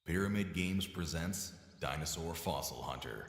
Pyramid Games presents Dinosaur Fossil Hunter.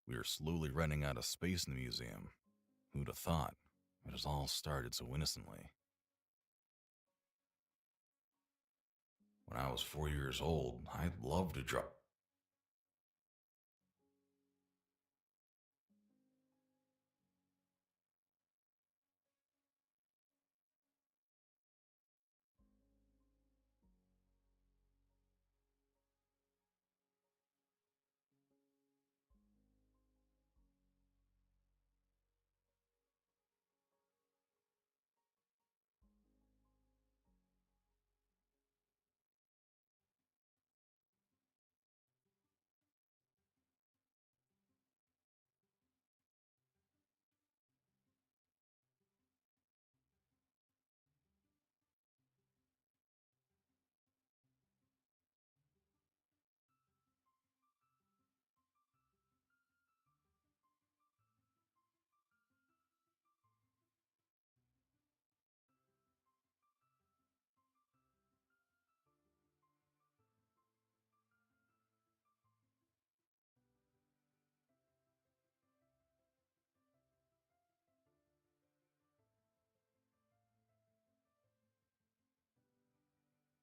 We are slowly running out of space in the museum. Who'd have thought? It has all started so innocently. When I was 4 years old, I loved to draw.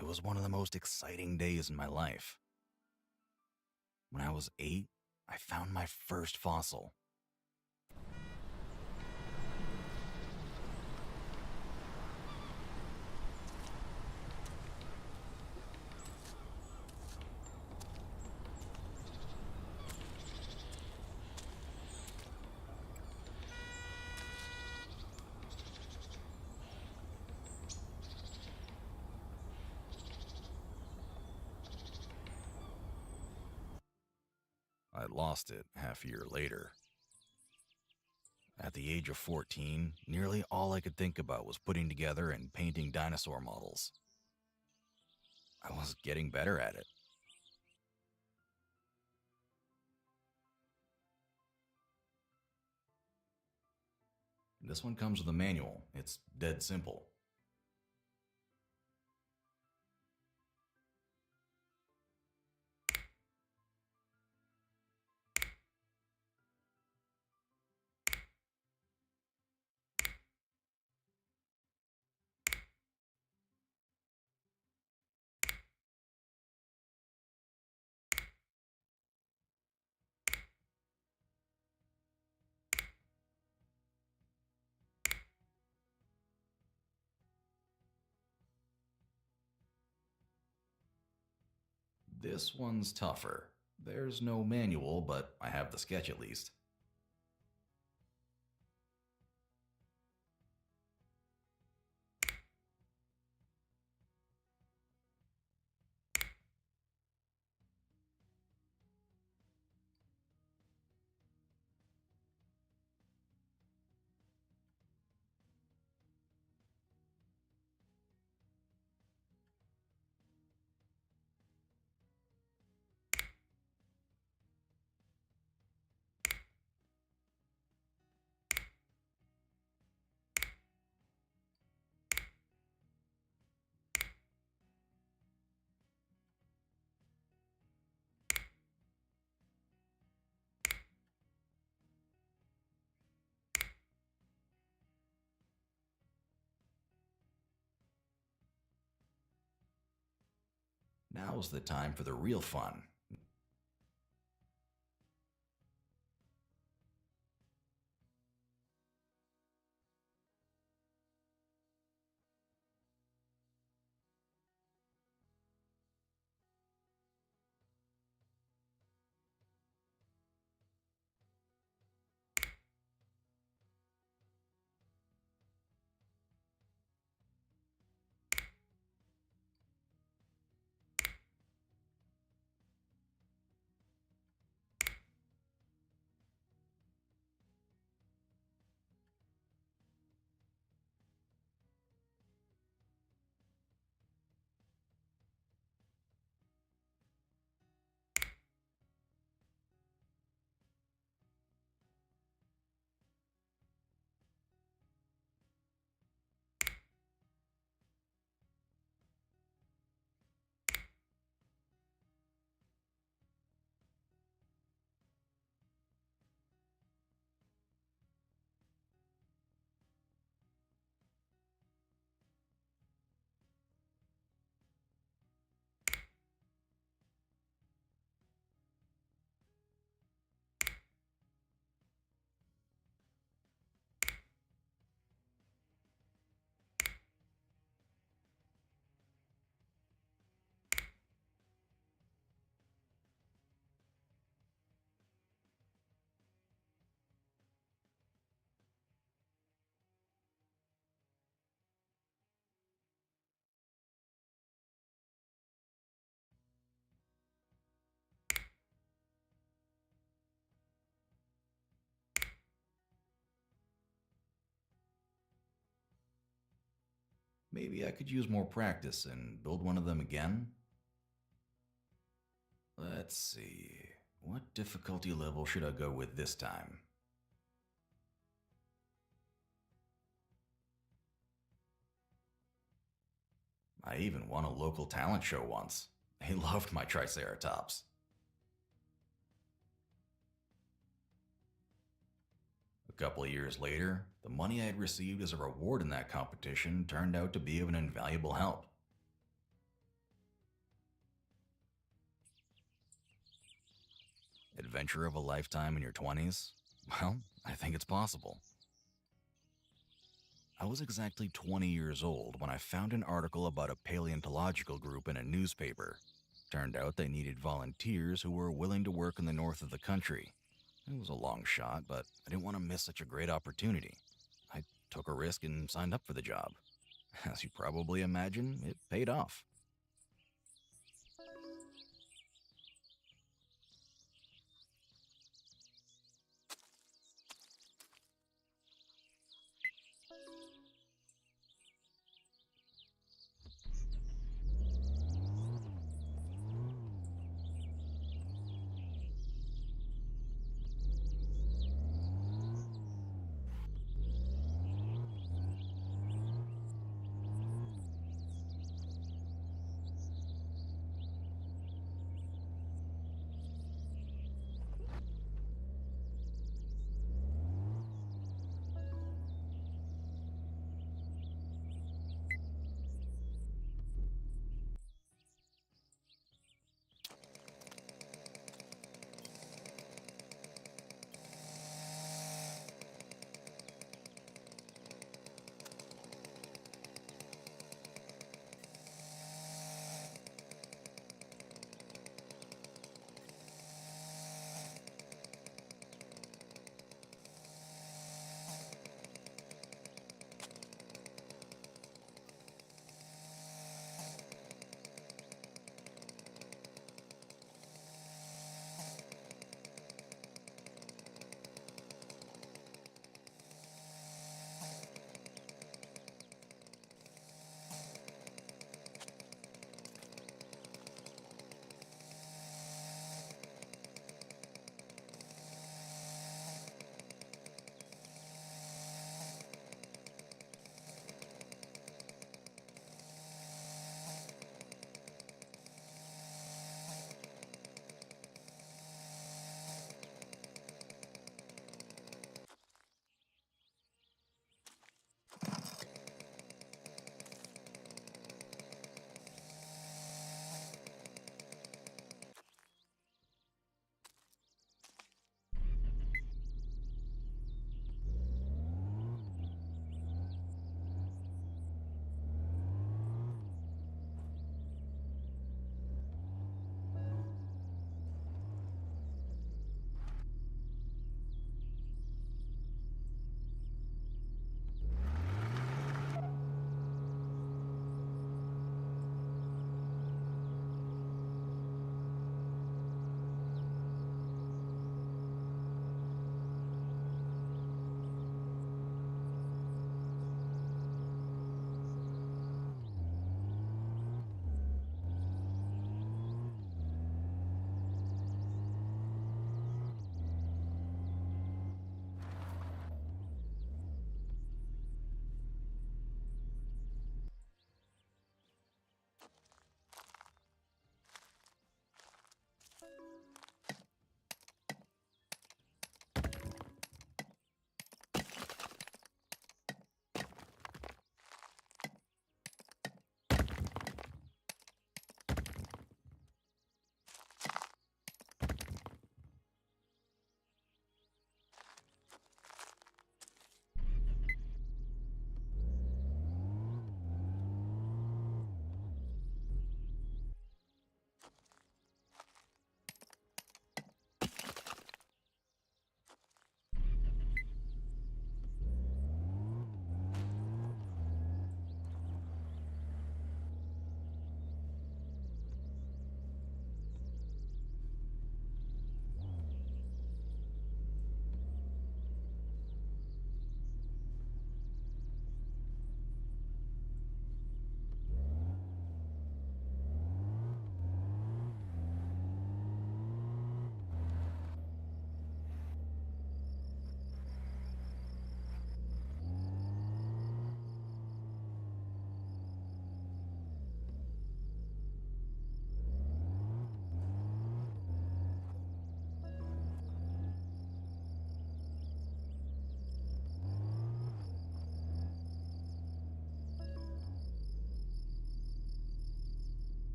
It was one of the most exciting days in my life. When I was 8, I found my first fossil. I lost it half a year later. At the age of 14, nearly all I could think about was putting together and painting dinosaur models. I was getting better at it. This one comes with a manual. It's dead simple. This one's tougher. There's no manual, but I have the sketch at least. Now's the time for the real fun. maybe I could use more practice and build one of them again. Let's see. What difficulty level should I go with this time? I even won a local talent show once. They loved my Triceratops. A couple of years later, the money I had received as a reward in that competition turned out to be of an invaluable help. Adventure of a lifetime in your 20s? Well, I think it's possible. I was exactly 20 years old when I found an article about a paleontological group in a newspaper. Turned out they needed volunteers who were willing to work in the north of the country. It was a long shot, but I didn't want to miss such a great opportunity. I took a risk and signed up for the job. As you probably imagine, it paid off.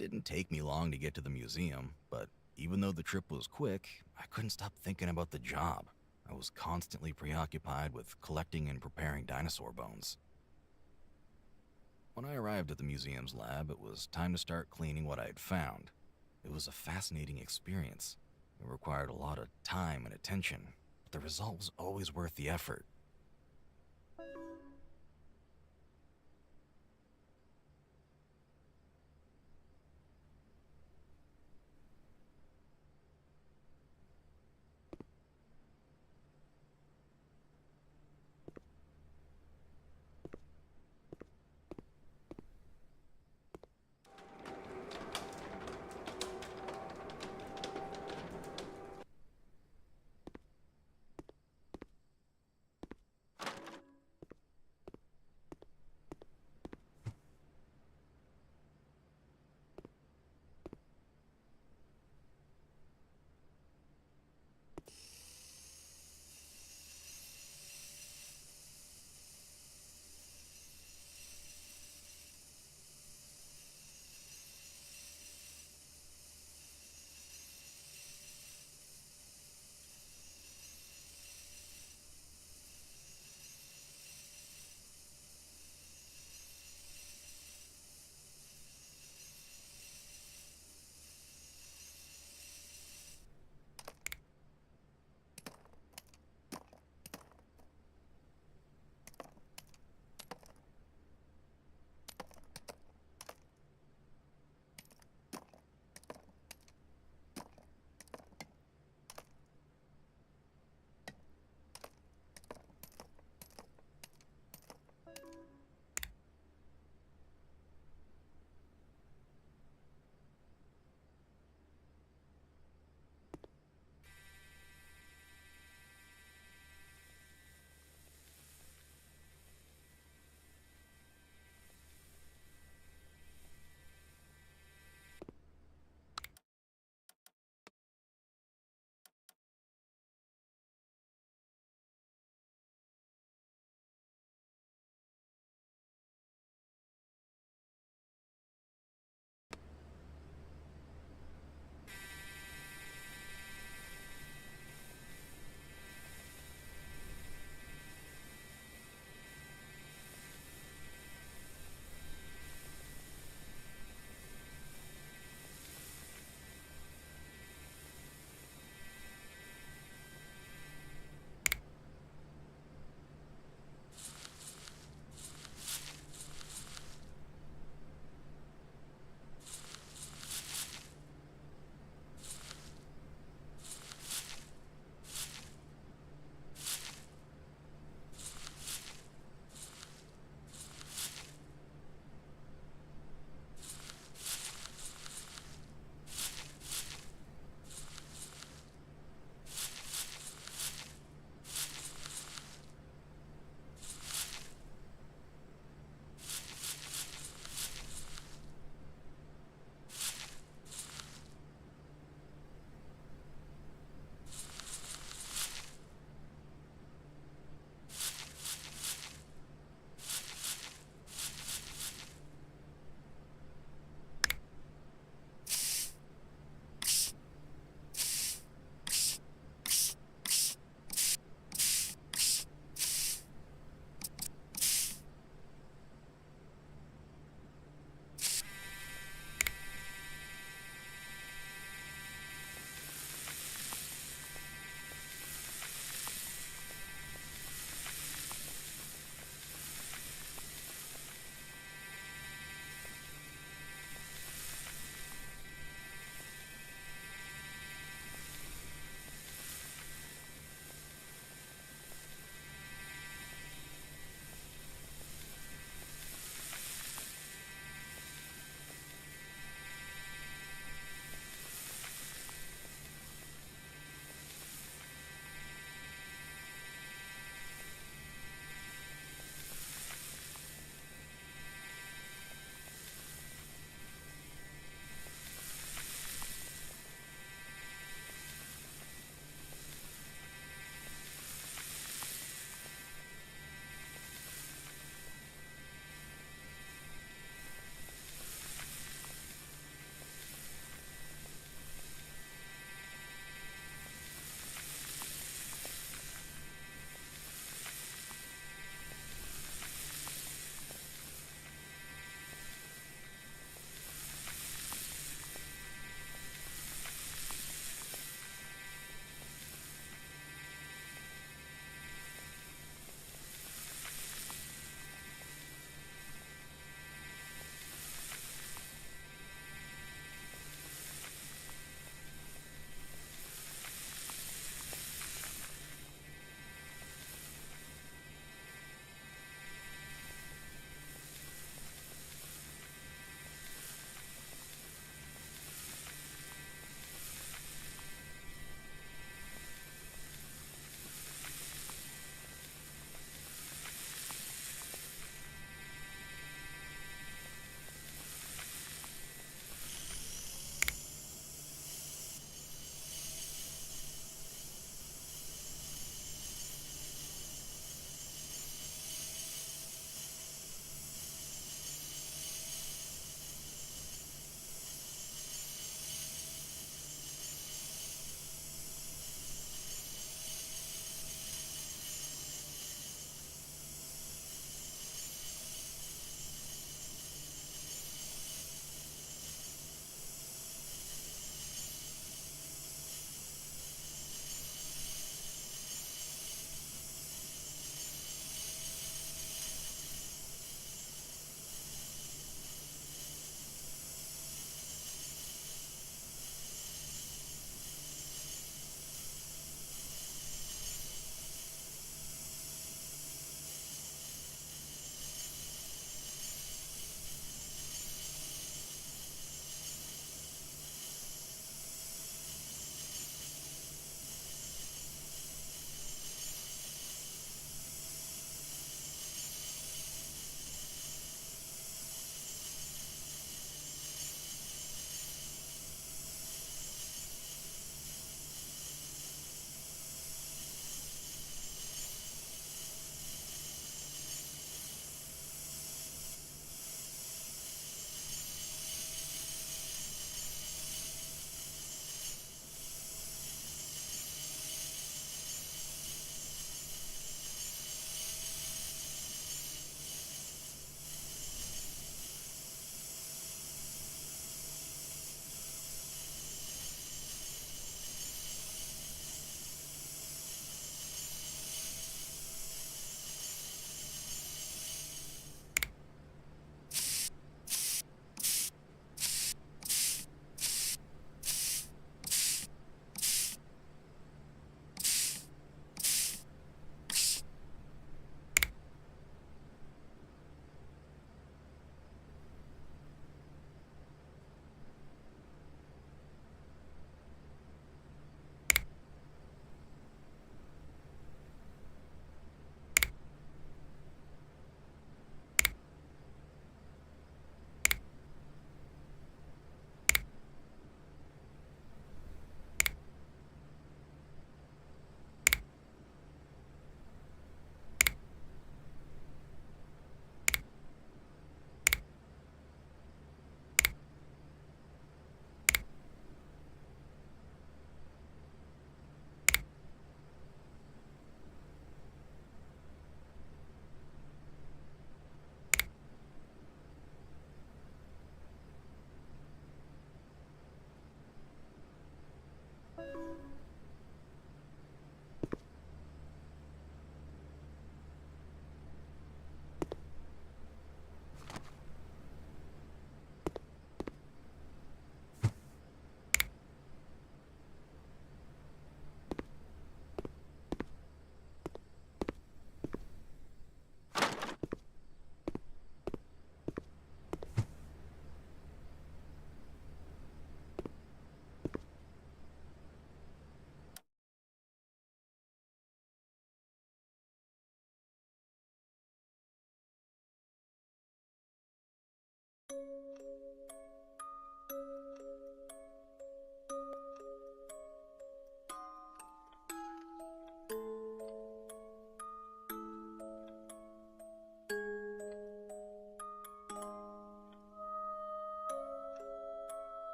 didn't take me long to get to the museum, but even though the trip was quick, I couldn't stop thinking about the job. I was constantly preoccupied with collecting and preparing dinosaur bones. When I arrived at the museum's lab, it was time to start cleaning what I had found. It was a fascinating experience. It required a lot of time and attention, but the result was always worth the effort.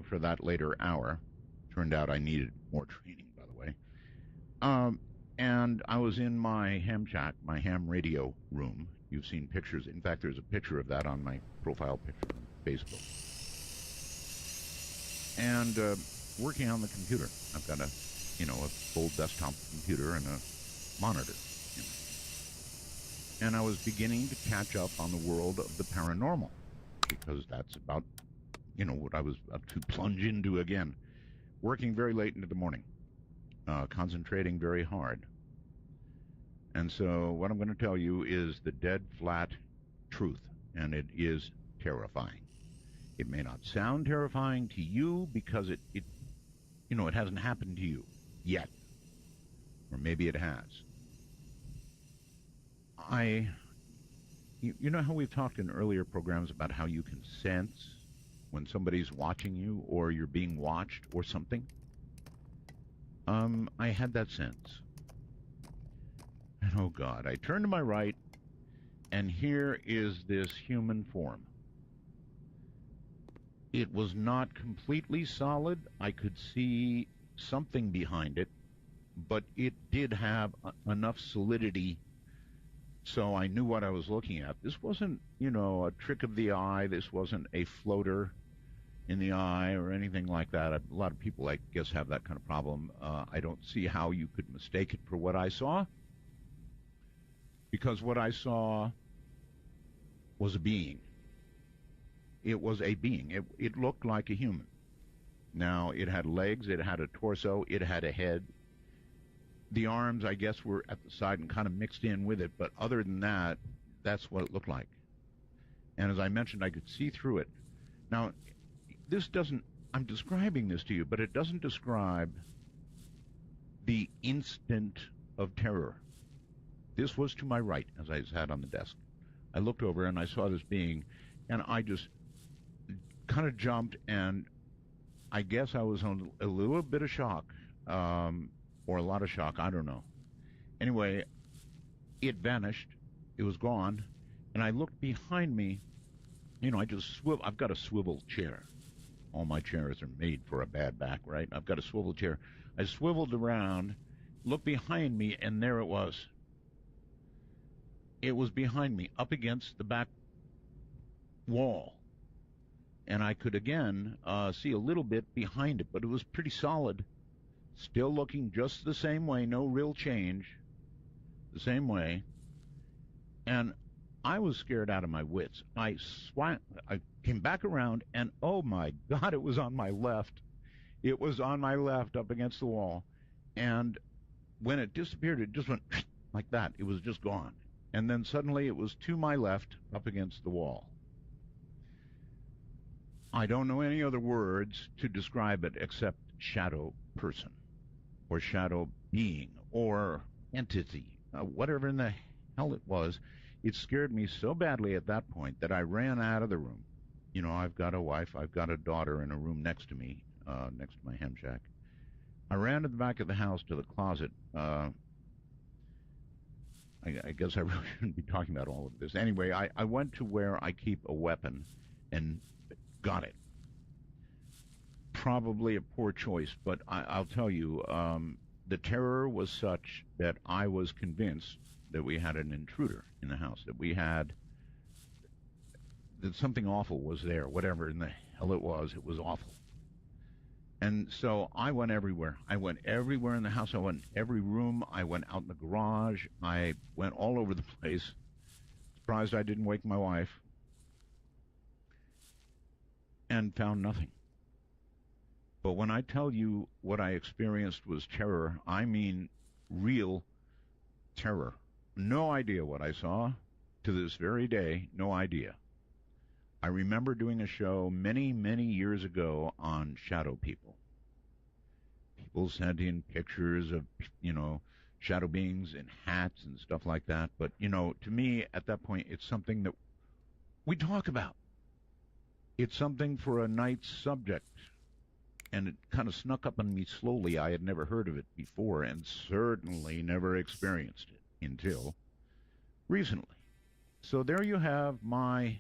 for that later hour. Turned out I needed more training, by the way. And I was in my ham shack, my ham radio room. You've seen pictures. In fact, there's a picture of that on my profile picture on Facebook. And working on the computer. I've got a full desktop computer and a monitor. And I was beginning to catch up on the world of the paranormal, because that's about, what I was about to plunge into again. Working very late into the morning, concentrating very hard. And so what I'm going to tell you is the dead flat truth, and it is terrifying. It may not sound terrifying to you because it hasn't happened to you yet, or maybe it has. You know how we've talked in earlier programs about how you can sense when somebody's watching you or you're being watched or something? I had that sense. And oh God, I turned to my right, and here is this human form. It was not completely solid. I could see something behind it, but it did have enough solidity so I knew what I was looking at. This wasn't, a trick of the eye. This wasn't a floater in the eye or anything like that. A lot of people, I guess, have that kind of problem. I don't see how you could mistake it for what I saw, because what I saw was a being. It was a being. It looked like a human. Now, it had legs, it had a torso, it had a head. The arms, I guess, were at the side and kind of mixed in with it, but other than that, that's what it looked like. And as I mentioned, I could see through it. Now, I'm describing this to you, but it doesn't describe the instant of terror. This was to my right as I sat on the desk. I looked over and I saw this being, and I just kind of jumped, and I guess I was on a little bit of shock, or a lot of shock, I don't know. Anyway, it vanished. It was gone. And I looked behind me. I've got a swivel chair. All my chairs are made for a bad back, right? I've got a swivel chair. I swiveled around, looked behind me, and there it was. It was behind me, up against the back wall. And I could, again, see a little bit behind it, but it was pretty solid. Still looking just the same way, no real change, the same way. And I was scared out of my wits. I came back around, and oh my God, it was on my left. It was on my left up against the wall. And when it disappeared, it just went like that. It was just gone. And then suddenly it was to my left up against the wall. I don't know any other words to describe it except shadow person, or shadow being, or entity, whatever in the hell it was. It scared me so badly at that point that I ran out of the room. I've got a wife, I've got a daughter in a room next to me, next to my ham shack. I ran to the back of the house to the closet. I guess I really shouldn't be talking about all of this. Anyway, I went to where I keep a weapon and got it. Probably a poor choice, but I'll tell you, the terror was such that I was convinced that we had an intruder in the house, that something awful was there, whatever in the hell it was awful. And so I went everywhere. I went everywhere in the house. I went in every room. I went out in the garage. I went all over the place. Surprised I didn't wake my wife. And found nothing. But when I tell you what I experienced was terror, I mean real terror. No idea what I saw. To this very day, no idea. I remember doing a show many, many years ago on shadow people. People sent in pictures of, shadow beings in hats and stuff like that. But, to me, at that point, it's something that we talk about. It's something for a night's subject. And it kind of snuck up on me slowly. I had never heard of it before, and certainly never experienced it until recently. So there you have my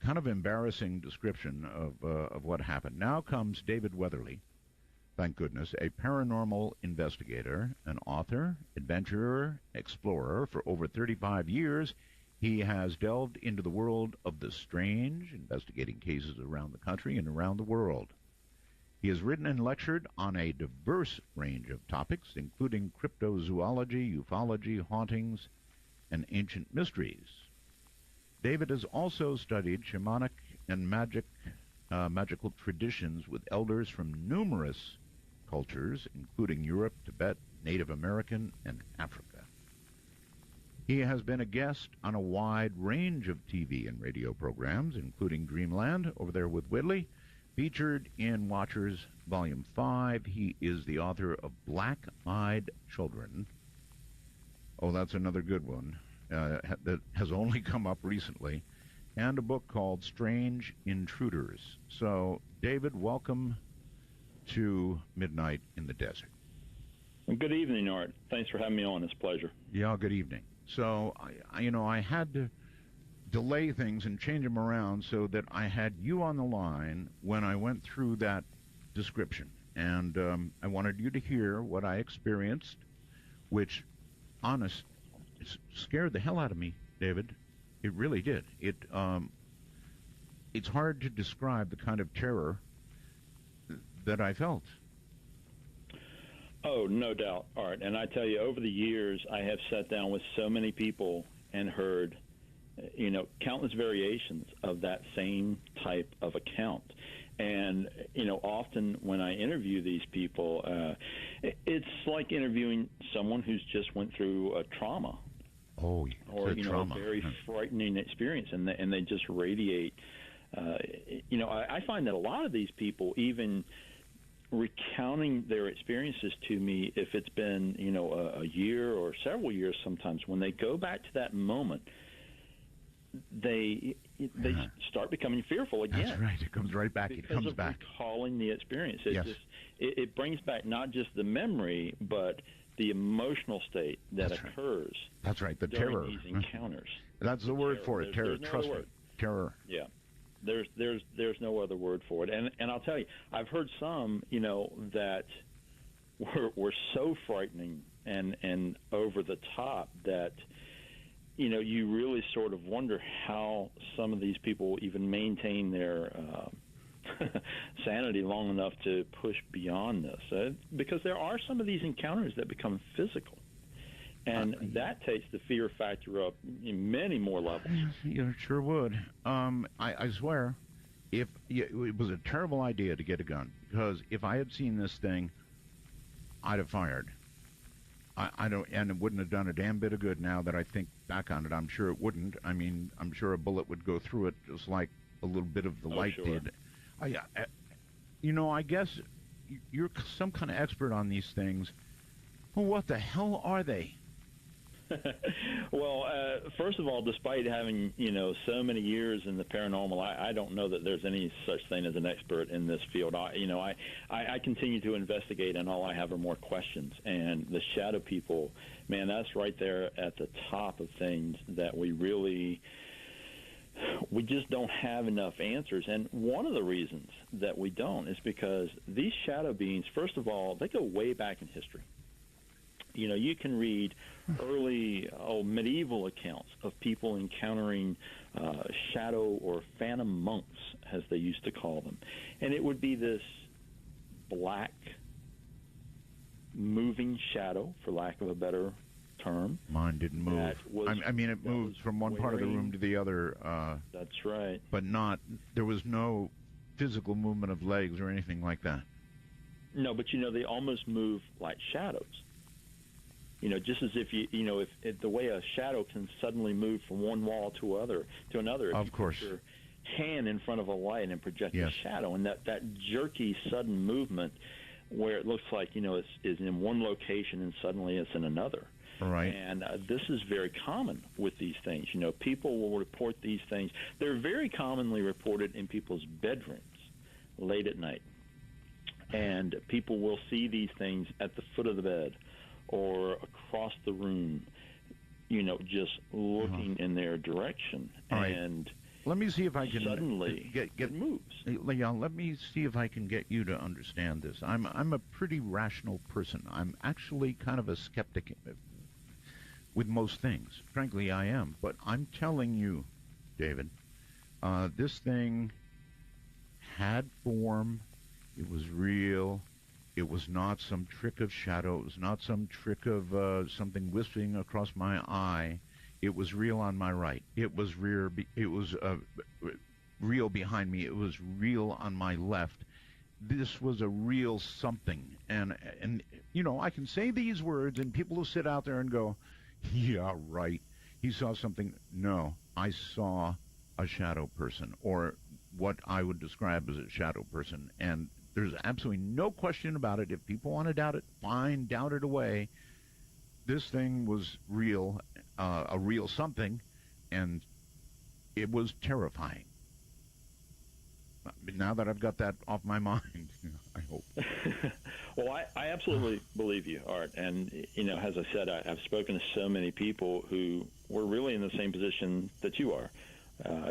kind of embarrassing description of what happened. Now comes David Weatherly, thank goodness, a paranormal investigator, an author, adventurer, explorer. For over 35 years, he has delved into the world of the strange, investigating cases around the country and around the world. He has written and lectured on a diverse range of topics, including cryptozoology, ufology, hauntings, and ancient mysteries. David has also studied shamanic and magical traditions with elders from numerous cultures, including Europe, Tibet, Native American, and Africa. He has been a guest on a wide range of TV and radio programs, including Dreamland, over there with Whitley, featured in Watchers Volume 5. He is the author of Black-Eyed Children. Oh, that's another good one that has only come up recently. And a book called Strange Intruders. So, David, welcome to Midnight in the Desert. Good evening, Art. Thanks for having me on. It's a pleasure. Yeah, good evening. So, I had to delay things and change them around so that I had you on the line when I went through that description. And I wanted you to hear what I experienced, which, honest, scared the hell out of me, David. It really did. It's hard to describe the kind of terror that I felt. Oh, no doubt, Art. And I tell you, over the years, I have sat down with so many people and heard, countless variations of that same type of account. And, often when I interview these people, it's like interviewing someone who's just went through a trauma. Oh, or, trauma. A very frightening experience, and they just radiate. I find that a lot of these people, even recounting their experiences to me, if it's been, a year or several years sometimes, when they go back to that moment, they start becoming fearful again. That's right. It comes right back. Because it comes of back. Recalling the experience. Yes. It brings back not just the memory, but the emotional state that occurs. That's right. The during terror. These encounters. That's the word for it. Terror. There's no Trust me. word. Terror. Yeah. There's no other word for it. And I'll tell you, I've heard some, that were so frightening and over the top that, you really sort of wonder how some of these people even maintain their sanity long enough to push beyond this. Because there are some of these encounters that become physical. And that takes the fear factor up in many more levels. Yeah, it sure would. I swear, it was a terrible idea to get a gun, because if I had seen this thing, I'd have fired. I don't, and it wouldn't have done a damn bit of good. Now that I think back on it, I'm sure it wouldn't. I mean, I'm sure a bullet would go through it just like a little bit of the light sure. did. I guess you're some kind of expert on these things. Well, what the hell are they? Well, first of all, despite having, so many years in the paranormal, I don't know that there's any such thing as an expert in this field. I continue to investigate, and all I have are more questions. And the shadow people, man, that's right there at the top of things that we just don't have enough answers. And one of the reasons that we don't is because these shadow beings, first of all, they go way back in history. You can read early medieval accounts of people encountering shadow or phantom monks, as they used to call them. And it would be this black moving shadow, for lack of a better term. Mine didn't move. It moved from one part of the room to the other. That's right. But there was no physical movement of legs or anything like that. No, but they almost move like shadows. Just as if if the way a shadow can suddenly move from one wall to another. If of course. You put your hand in front of a light and project yes. a shadow, and that jerky, sudden movement where it looks like is in one location and suddenly it's in another. Right. And this is very common with these things. People will report these things. They're very commonly reported in people's bedrooms late at night, and people will see these things at the foot of the bed or across the room, just looking in their direction. Right. And, Let me see if I can suddenly get it moves. Leon, let me see if I can get you to understand this. I'm a pretty rational person. I'm actually kind of a skeptic with most things. Frankly, I am. But I'm telling you, David, this thing had form. It was real. It was not some trick of shadow. It was not some trick of something wisping across my eye. It was real on my right. It was rear. It was real behind me. It was real on my left. This was a real something. And you know, I can say these words, and people will sit out there and go, "Yeah, right. He saw something." No, I saw a shadow person, or what I would describe as a shadow person, and there's absolutely no question about it. If people want to doubt it, fine, doubt it away. This thing was real, a real something, and it was terrifying. Now that I've got that off my mind, I hope. Well, I absolutely believe you, Art. And, you know, as I said, I've spoken to so many people who were really in the same position that you are.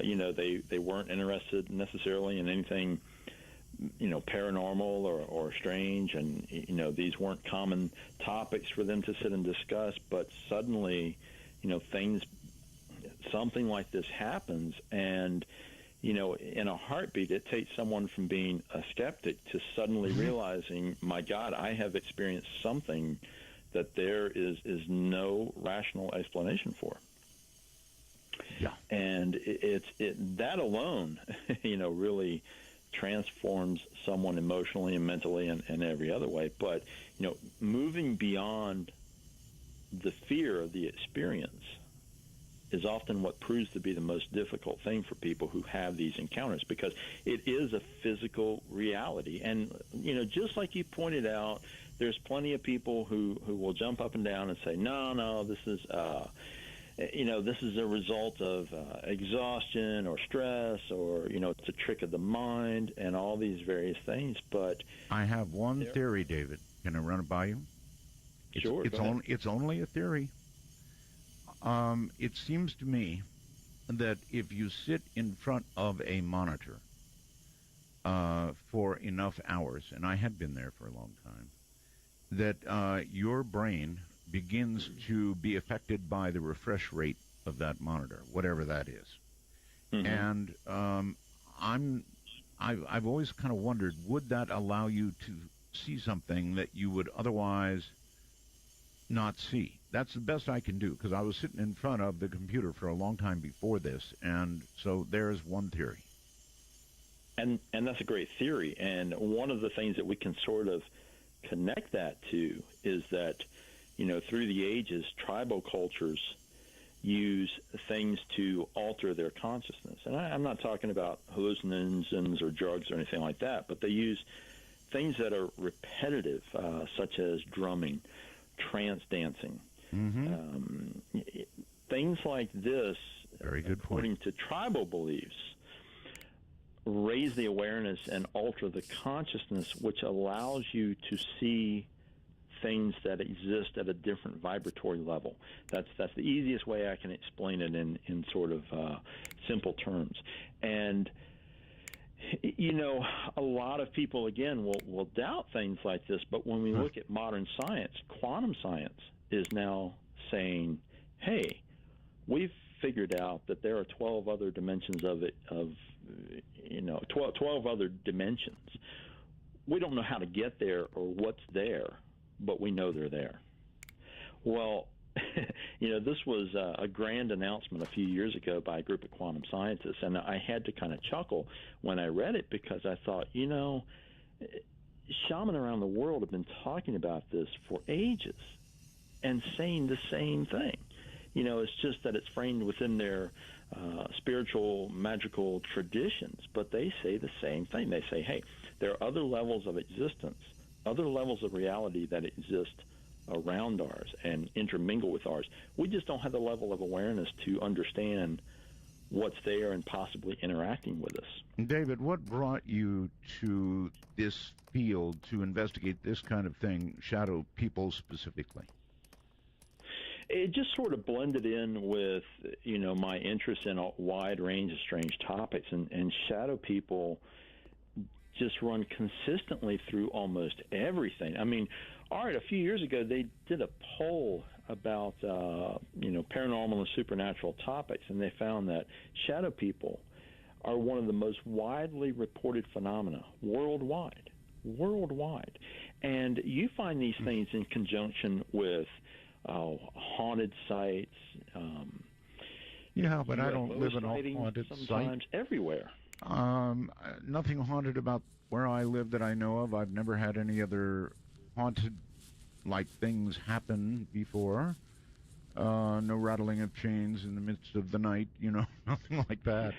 You know, they weren't interested necessarily in anything, you know, paranormal or strange. And, you know, these weren't common topics for them to sit and discuss. But suddenly, you know, something like this happens. And, you know, in a heartbeat, it takes someone from being a skeptic to suddenly realizing, my God, I have experienced something that there is no rational explanation for. Yeah. And that alone, you know, really transforms someone emotionally and mentally and every other way. But, you know, moving beyond the fear of the experience is often what proves to be the most difficult thing for people who have these encounters, because it is a physical reality. And, you know, just like you pointed out, there's plenty of people who will jump up and down and say, no, this is, you know, this is a result of exhaustion or stress, or, you know, it's a trick of the mind and all these various things. But I have one theory, David. Can I run it by you? Sure. It's only a theory. It seems to me that if you sit in front of a monitor for enough hours, and I had been there for a long time, that your brain begins to be affected by the refresh rate of that monitor, whatever that is. Mm-hmm. And I've always kind of wondered, would that allow you to see something that you would otherwise not see? That's the best I can do, because I was sitting in front of the computer for a long time before this, and so there's one theory. And that's a great theory. And one of the things that we can sort of connect that to is that, you know, through the ages, tribal cultures use things to alter their consciousness. And I'm not talking about hallucinogens or drugs or anything like that, but they use things that are repetitive, such as drumming, trance dancing. Mm-hmm. Things like this, very good according point, to tribal beliefs, raise the awareness and alter the consciousness, which allows you to see things that exist at a different vibratory level. That's the easiest way I can explain it in sort of simple terms. And, you know, a lot of people, again, will doubt things like this, but when we look at modern science, quantum science is now saying, hey, we've figured out that there are 12 other dimensions of 12 other dimensions. We don't know how to get there or what's there, but we know they're there. Well, you know, this was a grand announcement a few years ago by a group of quantum scientists, and I had to kind of chuckle when I read it, because I thought, you know, shamans around the world have been talking about this for ages and saying the same thing. You know, it's just that it's framed within their spiritual, magical traditions, but they say the same thing. They say, hey, there are other levels of existence, other levels of reality that exist around ours and intermingle with ours. We just don't have the level of awareness to understand what's there and possibly interacting with us. David, what brought you to this field to investigate this kind of thing, shadow people specifically? it just sort of blended in with, my interest in a wide range of strange topics, and shadow people just run consistently through almost everything. I mean, Art, a few years ago, they did a poll about, paranormal and supernatural topics, and they found that shadow people are one of the most widely reported phenomena worldwide. And you find these things in conjunction with haunted sites. Yeah, but I don't live in a haunted sometimes site. Everywhere. Nothing haunted about where I live that I know of. I've never had any other haunted-like things happen before. No rattling of chains in the midst of the night, nothing like that.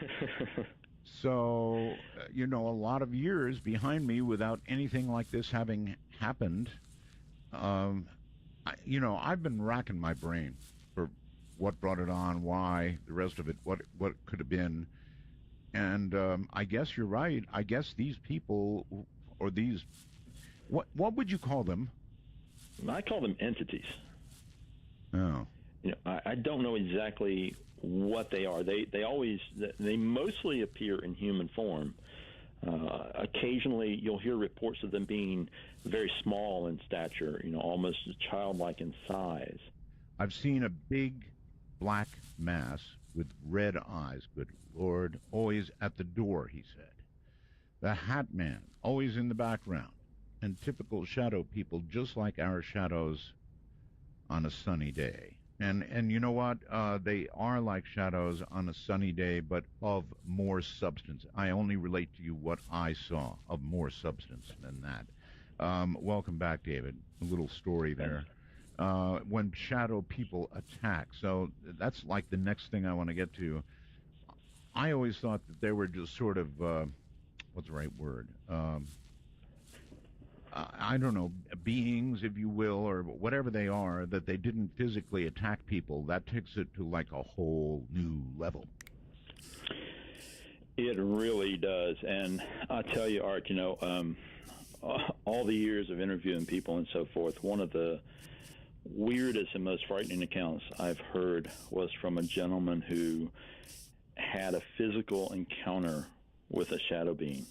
So, a lot of years behind me without anything like this having happened. I've been racking my brain for what brought it on, why, the rest of it, what could have been. And I guess you're right. I guess these people, or these, what would you call them? I call them entities. Oh. I don't know exactly what they are. They mostly appear in human form. Occasionally, you'll hear reports of them being very small in stature, almost childlike in size. I've seen a big black mass with red eyes, good Lord, always at the door, he said. The Hat Man, always in the background. And typical shadow people, just like our shadows on a sunny day. And you know what? They are like shadows on a sunny day, but of more substance. I only relate to you what I saw of more substance than that. Welcome back, David. A little story there. When shadow people attack. So that's like the next thing I want to get to. I always thought that they were just sort of, what's the right word? I don't know, beings, if you will, or whatever they are, that they didn't physically attack people. That takes it to like a whole new level. It really does. And I tell you, Art, all the years of interviewing people and so forth, one of the weirdest and most frightening accounts I've heard was from a gentleman who had a physical encounter with a shadow being.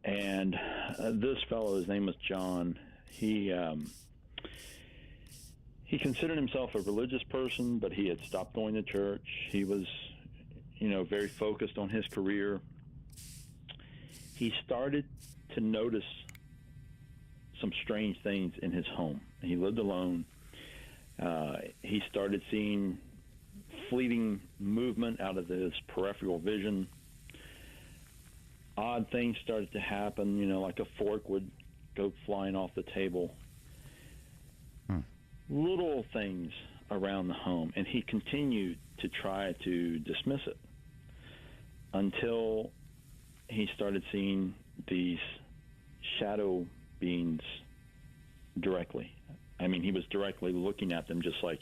And this fellow, his name was John, he considered himself a religious person, but he had stopped going to church. He was, very focused on his career. He started to notice some strange things in his home. He lived alone. He started seeing fleeting movement out of his peripheral vision. Odd things started to happen, like a fork would go flying off the table. Little things around the home, and he continued to try to dismiss it until he started seeing these shadow beings directly. I mean, he was directly looking at them just like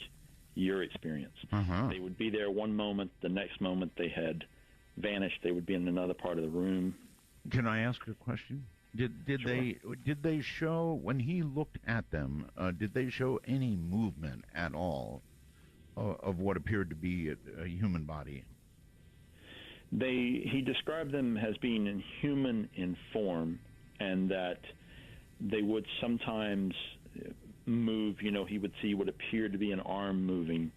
your experience. They would be there one moment, the next moment they had vanished. They would be in another part of the room. Can I ask a question? Did Sure. they show, when he looked at them, did they show any movement at all of what appeared to be a human body? He described them as being inhuman in form, and that they would sometimes move. He would see what appeared to be an arm moving.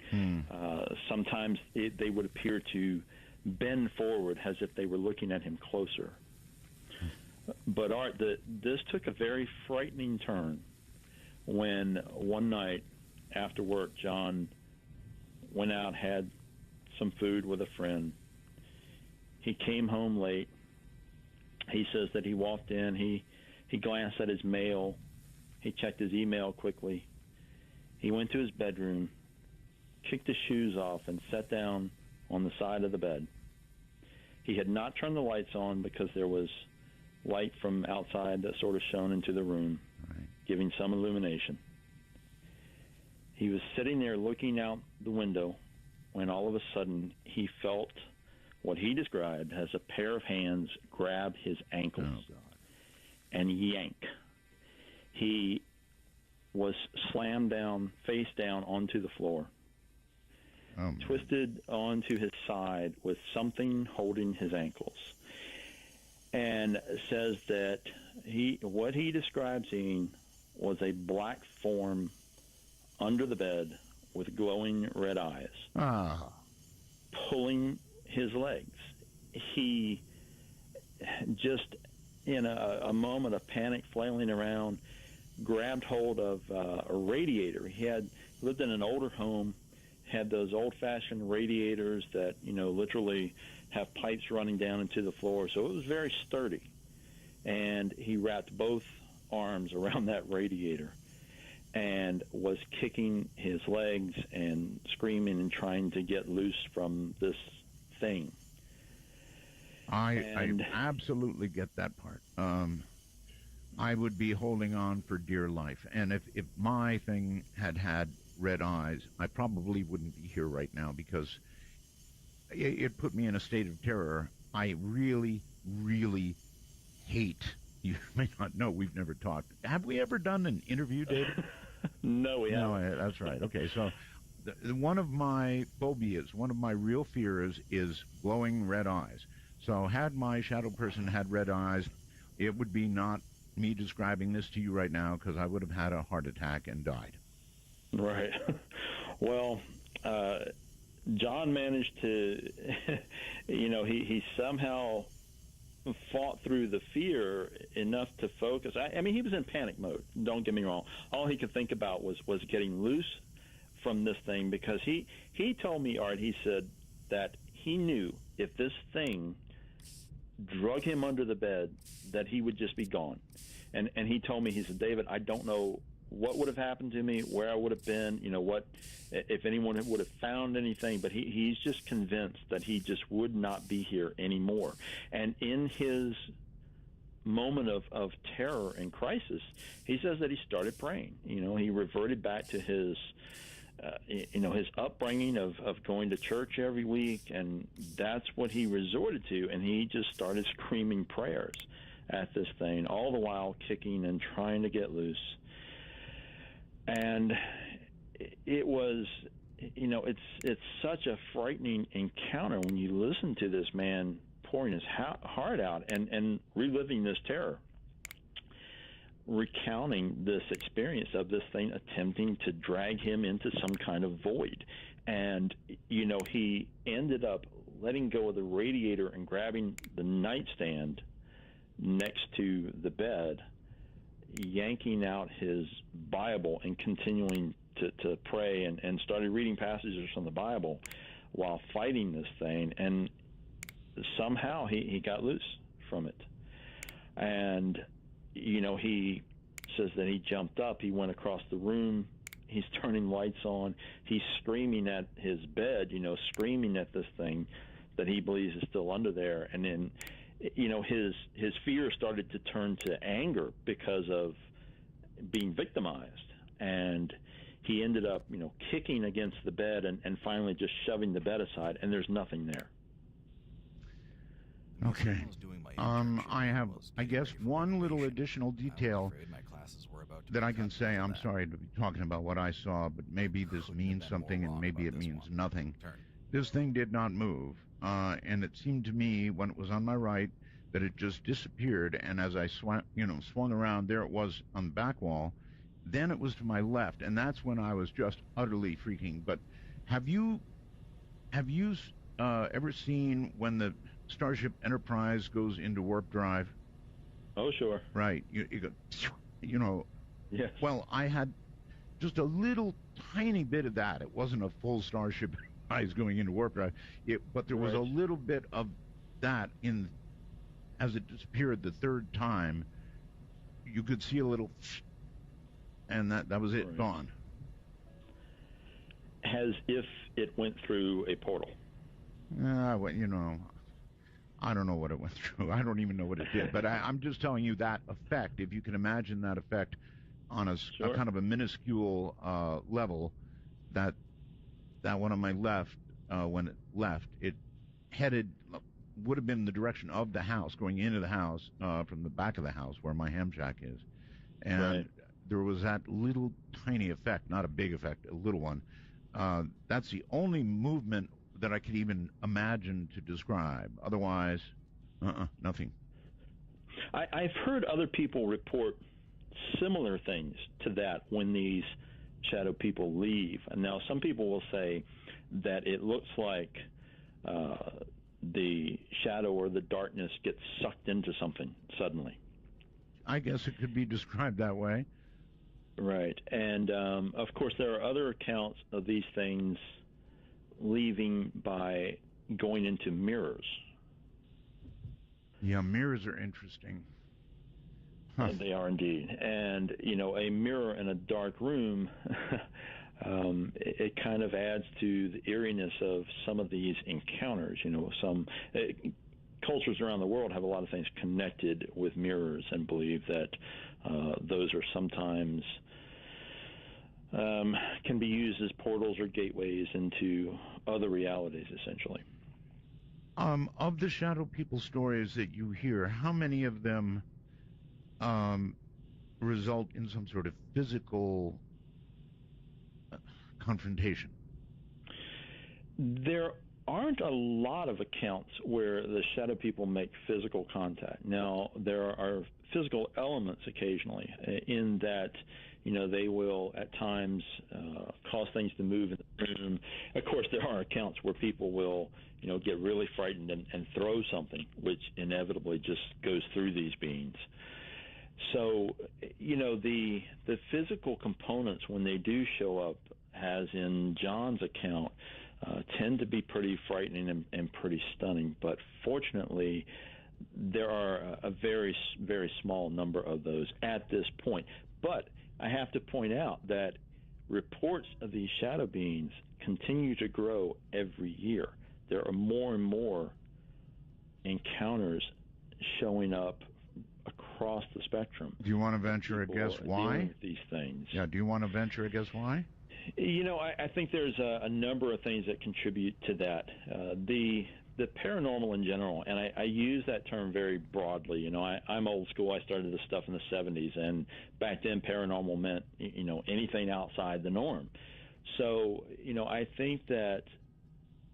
Sometimes they would appear to bend forward as if they were looking at him closer. But Art, this took a very frightening turn when one night after work, John went out, had some food with a friend. He came home late. He says that he walked in, he glanced at his mail, he checked his email quickly. He went to his bedroom, kicked his shoes off, and sat down on the side of the bed. He had not turned the lights on because there was light from outside that sort of shone into the room, giving some illumination. He was sitting there looking out the window when all of a sudden he felt what he described as a pair of hands grab his ankles and yank. He was slammed down, face down onto the floor, twisted onto his side with something holding his ankles, and says that what he described seeing was a black form under the bed with glowing red eyes, pulling his legs. He just, in a moment of panic, flailing around, grabbed hold of a radiator. He had lived in an older home, had those old-fashioned radiators that, literally have pipes running down into the floor, so it was very sturdy. And he wrapped both arms around that radiator and was kicking his legs and screaming and trying to get loose from this thing. I absolutely get that part. I would be holding on for dear life. And if my thing had red eyes, I probably wouldn't be here right now, because it put me in a state of terror. I really, really hate, you may not know, we've never talked. Have we ever done an interview, David? No, we haven't. No, that's right. Okay, so one of my phobias, one of my real fears is glowing red eyes. So had my shadow person had red eyes, it would be not me describing this to you right now, because I would have had a heart attack and died. Right. Well, John managed to, he somehow fought through the fear enough to focus. I mean, he was in panic mode, don't get me wrong. All he could think about was getting loose from this thing, because he told me, Art, he said that he knew if this thing drug him under the bed, that he would just be gone. And he told me, he said, David, I don't know what would have happened to me, where I would have been, what, if anyone would have found anything, but he's just convinced that he just would not be here anymore. And in his moment of terror and crisis, he says that he started praying. He reverted back to his his upbringing of going to church every week, and that's what he resorted to, and he just started screaming prayers at this thing, all the while kicking and trying to get loose. And it was, it's such a frightening encounter when you listen to this man pouring his heart out and reliving this terror, recounting this experience of this thing attempting to drag him into some kind of void. And, he ended up letting go of the radiator and grabbing the nightstand next to the bed, yanking out his Bible and continuing to pray, and started reading passages from the Bible while fighting this thing. And somehow he got loose from it. And, he says that he jumped up, he went across the room, he's turning lights on, he's screaming at his bed, screaming at this thing that he believes is still under there. And then, his fear started to turn to anger because of being victimized. And he ended up, kicking against the bed and finally just shoving the bed aside, and there's nothing there. Okay. I have, I guess, one little additional detail that I can say. I'm sorry to be talking about what I saw, but maybe this means something and maybe it means nothing. This thing did not move, and it seemed to me when it was on my right that it just disappeared, and as I swung around, there it was on the back wall. Then it was to my left, and that's when I was just utterly freaking. But have you ever seen when the Starship Enterprise goes into warp drive? Oh, sure. Right. You go, Yes. Well, I had just a little tiny bit of that. It wasn't a full Starship Enterprise going into warp drive, but there was a little bit of that as it disappeared the third time. You could see a little, and that was it, gone. As if it went through a portal. I don't know what it went through. I don't even know what it did. But I'm just telling you that effect, if you can imagine that effect on a kind of a minuscule level, that one on my left, when it left, it would have been the direction of the house, going into the house from the back of the house where my ham shack is. And there was that little tiny effect, not a big effect, a little one. That's the only movement that I could even imagine to describe. Otherwise, nothing. I've heard other people report similar things to that when these shadow people leave. And now some people will say that it looks like the shadow or the darkness gets sucked into something suddenly. I guess it could be described that way. Right. And, of course, there are other accounts of these things leaving by going into mirrors. Yeah, mirrors are interesting. Huh. They are indeed. And, you know, a mirror in a dark room, it kind of adds to the eeriness of some of these encounters. You know, some cultures around the world have a lot of things connected with mirrors and believe that those are sometimes can be used as portals or gateways into other realities, essentially. Of the shadow people stories that you hear, how many of them result in some sort of physical confrontation? There aren't a lot of accounts where the shadow people make physical contact. Now, there are physical elements occasionally in that, you know, they will at times cause things to move in the room. Of course, there are accounts where people will, you know, get really frightened and throw something, which inevitably just goes through these beings. So, you know, the physical components, when they do show up, as in John's account, tend to be pretty frightening and pretty stunning. But fortunately, there are a very, very small number of those at this point. But I have to point out that reports of these shadow beings continue to grow every year. There are more and more encounters showing up across the spectrum. Do you want to venture a guess why? With these things. Yeah, do you want to venture a guess why? You know, I think there's a number of things that contribute to that. The paranormal in general, and I use that term very broadly. You know, I'm old school. I started this stuff in the 70s, and back then paranormal meant, you know, anything outside the norm. So, you know, I think that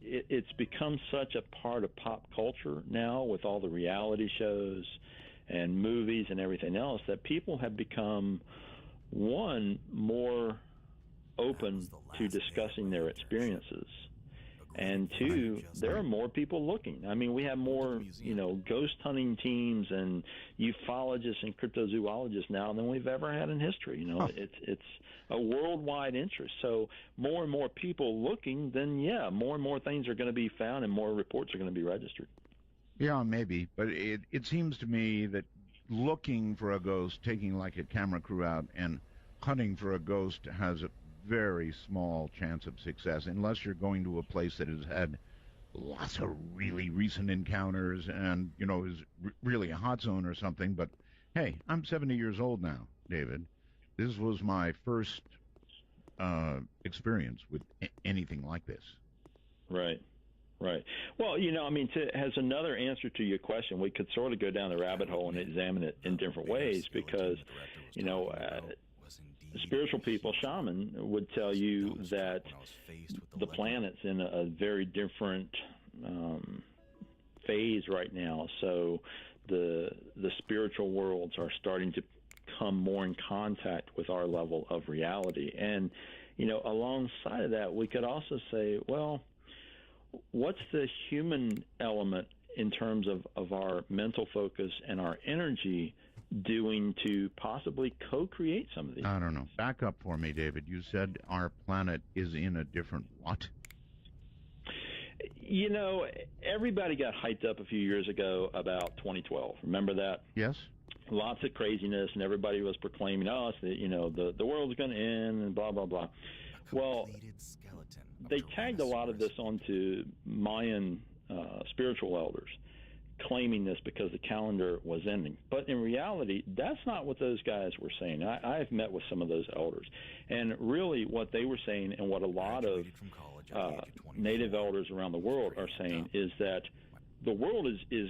it's become such a part of pop culture now with all the reality shows and movies and everything else that people have become, one, more open to discussing their experiences, and two, there are more people looking. I mean, we have more, you know, ghost hunting teams and ufologists and cryptozoologists now than we've ever had in history. You know, it's a worldwide interest. So more and more people looking, then yeah, more and more things are going to be found and more reports are going to be registered. Yeah, maybe, but it seems to me that looking for a ghost, taking like a camera crew out and hunting for a ghost has a very small chance of success unless you're going to a place that has had lots of really recent encounters and, you know, is really a hot zone or something. But hey, I'm 70 years old now, David. This was my first experience with anything like this. Right. Right. Well, you know, I mean, as another answer to your question, we could sort of go down the rabbit hole and examine it in different ways because, you know, spiritual people, shaman, would tell you that the planet's in a very different phase right now. So the spiritual worlds are starting to come more in contact with our level of reality. And, you know, alongside of that, we could also say, well, what's the human element in terms of our mental focus and our energy doing to possibly co-create some of these? I don't know. Back up for me, David. You said our planet is in a different what? You know, everybody got hyped up a few years ago about 2012. Remember that? Yes. Lots of craziness, and everybody was proclaiming, oh, it's the world's going to end, and blah, blah, blah. Well, they tagged a lot of this onto Mayan spiritual elders, claiming this because the calendar was ending. But in reality, that's not what those guys were saying. I've met with some of those elders, and really what they were saying and what a lot of native elders around the world are saying is that the world is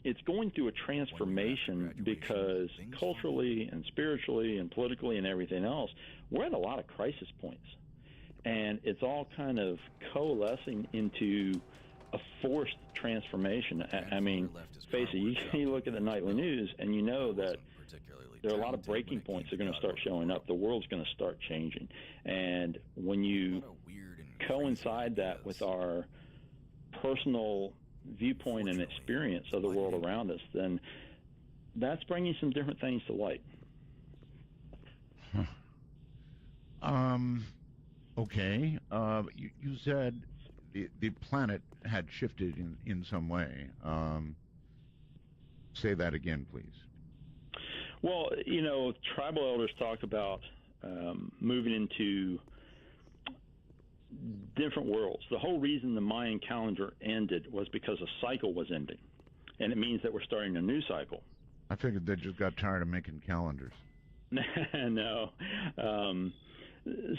it's going through a transformation because culturally and spiritually and politically and everything else, we're at a lot of crisis points. And it's all kind of coalescing into a forced transformation. I mean, face it, you look at the nightly news and you know that there are a lot of breaking points that are going to start showing up. The world's going to start changing. And when you coincide that with our personal viewpoint and experience of the world around us, then that's bringing some different things to light. Okay. You said the planet had shifted in some way. Say that again, please. Well, tribal elders talk about moving into different worlds. The whole reason the Mayan calendar ended was because a cycle was ending, and it means that we're starting a new cycle. I figured they just got tired of making calendars. No.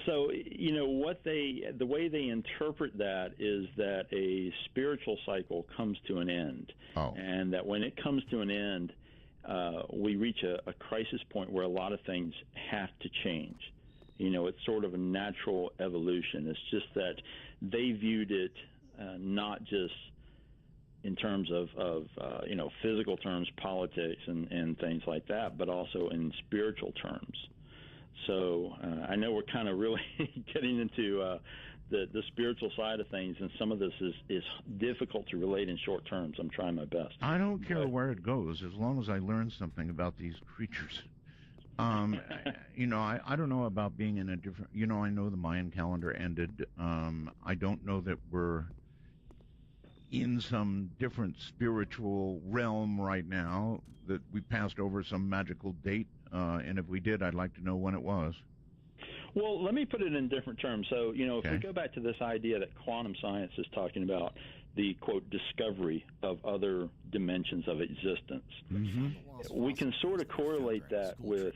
So, the way they interpret that is that a spiritual cycle comes to an end. Oh. And that when it comes to an end, we reach a crisis point where a lot of things have to change. It's sort of a natural evolution. It's just that they viewed it not just in terms of physical terms, politics and things like that, but also in spiritual terms. So I know we're kind of really getting into the spiritual side of things, and some of this is difficult to relate in short terms. I'm trying my best. I don't care where it goes as long as I learn something about these creatures. I don't know about being in a different, I know the Mayan calendar ended. I don't know that we're in some different spiritual realm right now, that we passed over some magical date. And if we did, I'd like to know when it was. Well, let me put it in different terms. So, if we go back to this idea that quantum science is talking about the, quote, discovery of other dimensions of existence, we can sort of correlate that with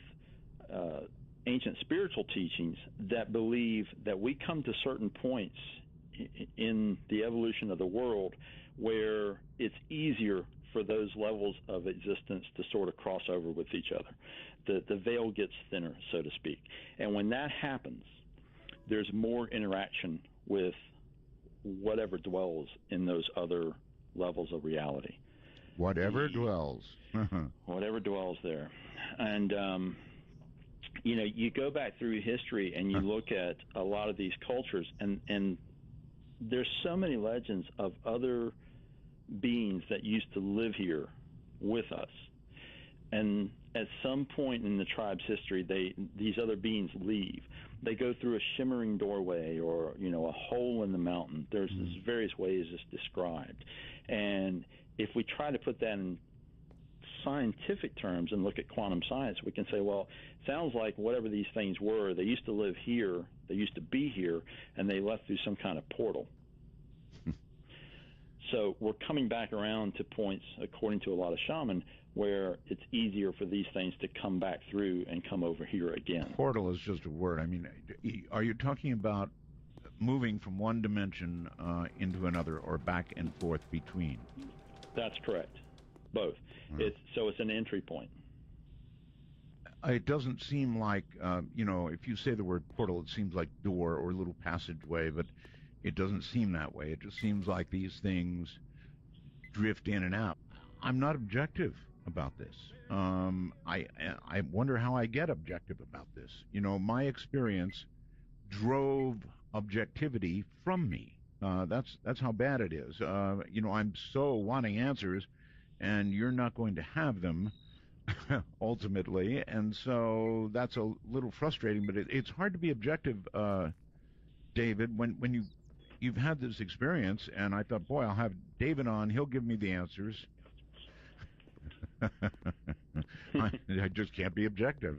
ancient spiritual teachings that believe that we come to certain points in the evolution of the world where it's easier for those levels of existence to sort of cross over with each other. The veil gets thinner, so to speak. And when that happens, there's more interaction with whatever dwells in those other levels of reality. Whatever dwells. Whatever dwells there. And, you go back through history and you look at a lot of these cultures, and there's so many legends of other beings that used to live here with us. And at some point in the tribe's history, these other beings leave. They go through a shimmering doorway or, a hole in the mountain. There's various ways it's described. And if we try to put that in scientific terms and look at quantum science, we can say, well, it sounds like whatever these things were, they used to live here, they used to be here, and they left through some kind of portal. So we're coming back around to points, according to a lot of shaman, where it's easier for these things to come back through and come over here again. Portal is just a word. I mean, are you talking about moving from one dimension into another, or back and forth between? That's correct. Both. It's an entry point. It doesn't seem like, if you say the word portal, it seems like door or little passageway, but it doesn't seem that way. It just seems like these things drift in and out. I'm not objective about this. I wonder how I get objective about this. My experience drove objectivity from me. That's how bad it is. I'm so wanting answers, and you're not going to have them ultimately, and so that's a little frustrating. But it's hard to be objective, David, when you've had this experience, and I thought, boy, I'll have David on. He'll give me the answers. I just can't be objective.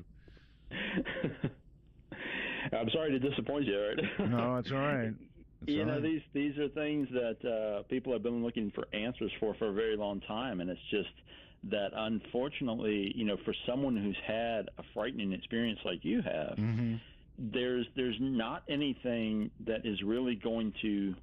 I'm sorry to disappoint you, Eric. No, it's all right. These are things that people have been looking for answers for a very long time, and it's just that, unfortunately, for someone who's had a frightening experience like you have, there's not anything that is really going to